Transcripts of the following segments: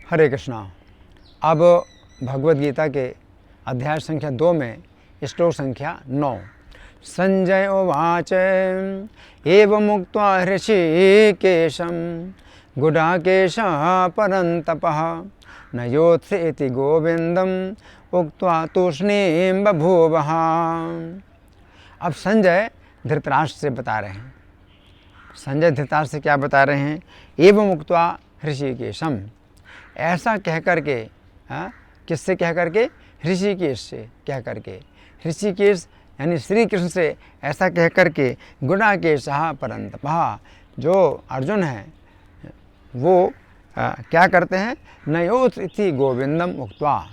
हरे कृष्णा। अब भगवद गीता के अध्याय संख्या 2 में श्लोक संख्या 9। संजय उवाच एवमुक्त्वा हृषीकेशं गुडाकेशः परन्तपः न योत्स्य इति गोविन्दम् उक्त्वा तूष्णीं बभूवः। अब संजय धृतराष्ट्र से बता रहे हैं। संजय धृतराष्ट्र से क्या बता रहे हैं? एवं उक्त्वा हृषीकेशम, ऐसा कह करके, किससे कह करके? ऋषिकेश से कह करके। ऋषिकेश यानी श्री कृष्ण से ऐसा कह करके गुडाकेशः परन्तपः, जो अर्जुन है वो क्या करते हैं? नयोत् इति गोविंदम उक्त्वा,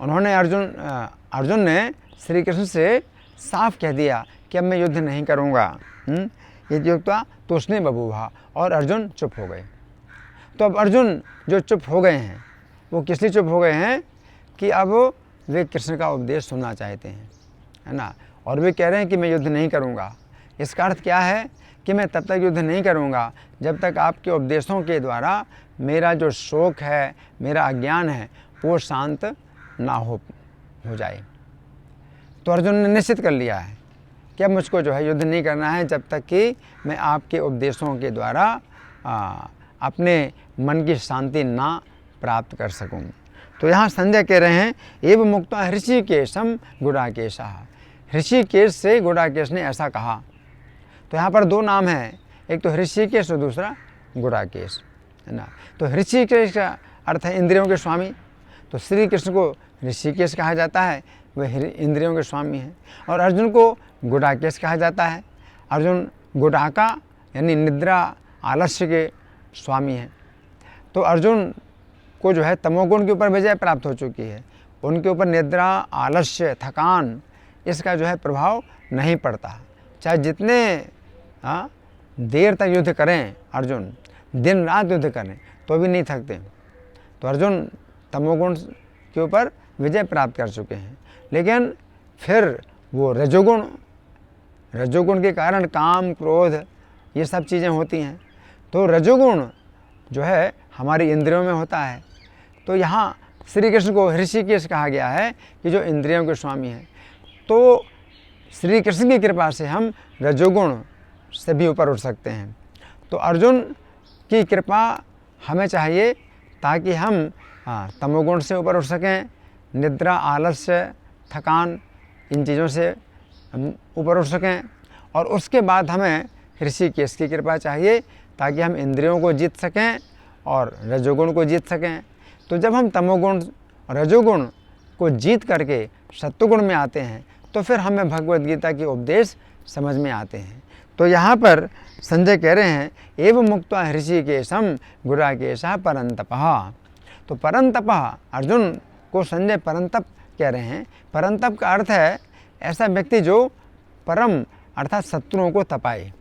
उन्होंने अर्जुन ने श्री कृष्ण से साफ कह दिया कि अब मैं युद्ध नहीं करूँगा। ये उक्त्वा तूष्णीं बभूवः, और अर्जुन चुप हो गए। तो अब अर्जुन जो चुप हो गए हैं वो किस लिए चुप हो गए हैं? कि अब वे कृष्ण का उपदेश सुनना चाहते हैं, है ना। और वे कह रहे हैं कि मैं युद्ध नहीं करूँगा। इसका अर्थ क्या है? कि मैं तब तक युद्ध नहीं करूँगा जब तक आपके उपदेशों के द्वारा मेरा जो शोक है, मेरा अज्ञान है, वो शांत ना हो जाए। तो अर्जुन ने निश्चित कर लिया है कि अब मुझको जो है युद्ध नहीं करना है जब तक कि मैं आपके उपदेशों के द्वारा अपने मन की शांति ना प्राप्त कर सकूं। तो यहाँ संजय कह रहे हैं एवं मुक्त्वा हृषीकेशम गुडाकेशः, ऋषिकेश से गुडाकेश ने ऐसा कहा। तो यहाँ पर 2 नाम हैं, एक तो ऋषिकेश और दूसरा गुडाकेश, है ना। तो ऋषिकेश का अर्थ है इंद्रियों के स्वामी। तो श्री कृष्ण को ऋषिकेश कहा जाता है, वह इंद्रियों के स्वामी हैं। और अर्जुन को गुडाकेश कहा जाता है। अर्जुन गुडाका यानी निद्रा आलस्य के स्वामी हैं। तो अर्जुन को जो है तमोगुण के ऊपर विजय प्राप्त हो चुकी है। उनके ऊपर निद्रा आलस्य थकान इसका जो है प्रभाव नहीं पड़ता। चाहे जितने देर तक युद्ध करें अर्जुन, दिन रात युद्ध करें तो भी नहीं थकते। तो अर्जुन तमोगुण के ऊपर विजय प्राप्त कर चुके हैं। लेकिन फिर वो रजोगुण के कारण काम क्रोध ये सब चीज़ें होती हैं। तो रजोगुण जो है हमारी इंद्रियों में होता है। तो यहाँ श्री कृष्ण को ऋषिकेश कहा गया है कि जो इंद्रियों के स्वामी हैं। तो श्री कृष्ण की कृपा से हम रजोगुण से भी ऊपर उठ सकते हैं। तो अर्जुन की कृपा हमें चाहिए ताकि हम तमोगुण से ऊपर उठ सकें, निद्रा आलस्य थकान इन चीज़ों से हम ऊपर उठ सकें। और उसके बाद हमें ऋषिकेश की कृपा चाहिए ताकि हम इंद्रियों को जीत सकें और रजोगुण को जीत सकें। तो जब हम तमोगुण रजोगुण को जीत करके सत्वगुण में आते हैं तो फिर हमें भगवद गीता के उपदेश समझ में आते हैं। तो यहाँ पर संजय कह रहे हैं एवं मुक्त्वा हृषीकेशम गुडाकेशः परन्तपः। तो परन्तपः, अर्जुन को संजय परंतप कह रहे हैं। परंतप का अर्थ है ऐसा व्यक्ति जो परम अर्थात शत्रुओं को तपाए।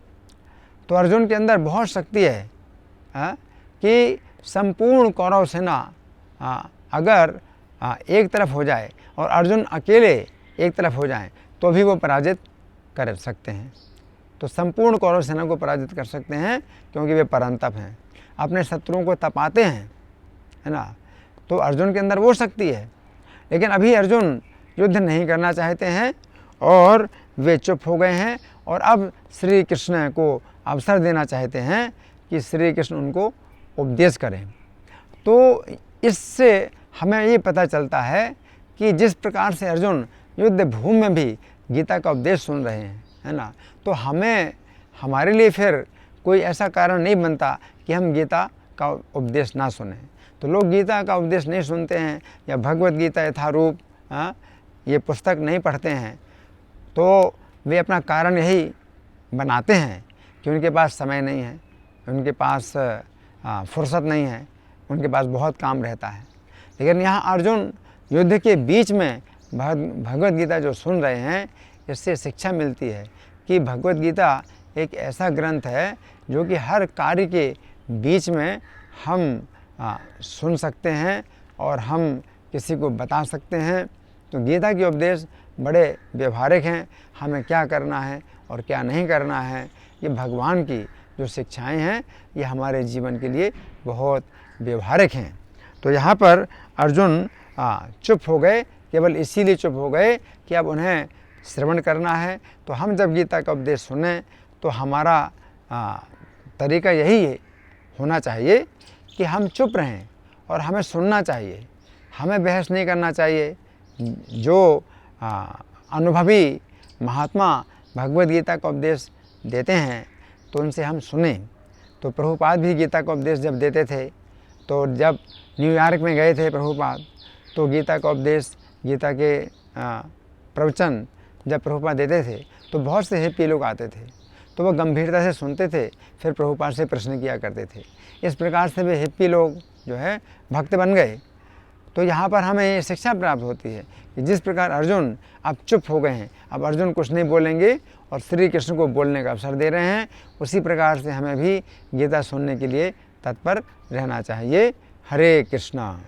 तो अर्जुन के अंदर बहुत शक्ति है कि संपूर्ण कौरव सेना अगर एक तरफ हो जाए और अर्जुन अकेले एक तरफ हो जाएं तो भी वो पराजित कर सकते हैं। तो संपूर्ण कौरव सेना को पराजित कर सकते हैं क्योंकि वे परंतप हैं, अपने शत्रुओं को तपाते हैं, है ना। तो अर्जुन के अंदर वो शक्ति है। लेकिन अभी अर्जुन युद्ध नहीं करना चाहते हैं और वे चुप हो गए हैं और अब श्री कृष्ण को अवसर देना चाहते हैं कि श्री कृष्ण उनको उपदेश करें। तो इससे हमें ये पता चलता है कि जिस प्रकार से अर्जुन युद्ध भूमि में भी गीता का उपदेश सुन रहे हैं, है ना, तो हमारे लिए फिर कोई ऐसा कारण नहीं बनता कि हम गीता का उपदेश ना सुने। तो लोग गीता का उपदेश नहीं सुनते हैं या भगवद गीता यथारूप ये पुस्तक नहीं पढ़ते हैं तो वे अपना कारण यही बनाते हैं कि उनके पास समय नहीं है, उनके पास फुर्सत नहीं है, उनके पास बहुत काम रहता है। लेकिन यहाँ अर्जुन युद्ध के बीच में भगवद गीता जो सुन रहे हैं, इससे शिक्षा मिलती है कि भगवद गीता एक ऐसा ग्रंथ है जो कि हर कार्य के बीच में हम सुन सकते हैं और हम किसी को बता सकते हैं। तो गीता के उपदेश बड़े व्यवहारिक हैं, हमें क्या करना है और क्या नहीं करना है, ये भगवान की जो शिक्षाएं हैं ये हमारे जीवन के लिए बहुत व्यवहारिक हैं। तो यहाँ पर अर्जुन चुप हो गए, केवल इसीलिए चुप हो गए कि अब उन्हें श्रवण करना है। तो हम जब गीता का उपदेश सुने तो हमारा तरीका यही है होना चाहिए कि हम चुप रहें और हमें सुनना चाहिए, हमें बहस नहीं करना चाहिए। जो अनुभवी महात्मा भगवद गीता का उपदेश देते हैं तो उनसे हम सुने। तो प्रभुपाद भी गीता का उपदेश जब देते थे, तो जब न्यूयॉर्क में गए थे प्रभुपाद, तो गीता का उपदेश, गीता के प्रवचन जब प्रभुपाद देते थे तो बहुत से हिप्पी लोग आते थे, तो वह गंभीरता से सुनते थे, फिर प्रभुपाद से प्रश्न किया करते थे। इस प्रकार से वे हिप्पी लोग जो है भक्त बन गए। तो यहाँ पर हमें ये शिक्षा प्राप्त होती है कि जिस प्रकार अर्जुन अब चुप हो गए हैं, अब अर्जुन कुछ नहीं बोलेंगे और श्री कृष्ण को बोलने का अवसर दे रहे हैं, उसी प्रकार से हमें भी गीता सुनने के लिए तत्पर रहना चाहिए। हरे कृष्णा।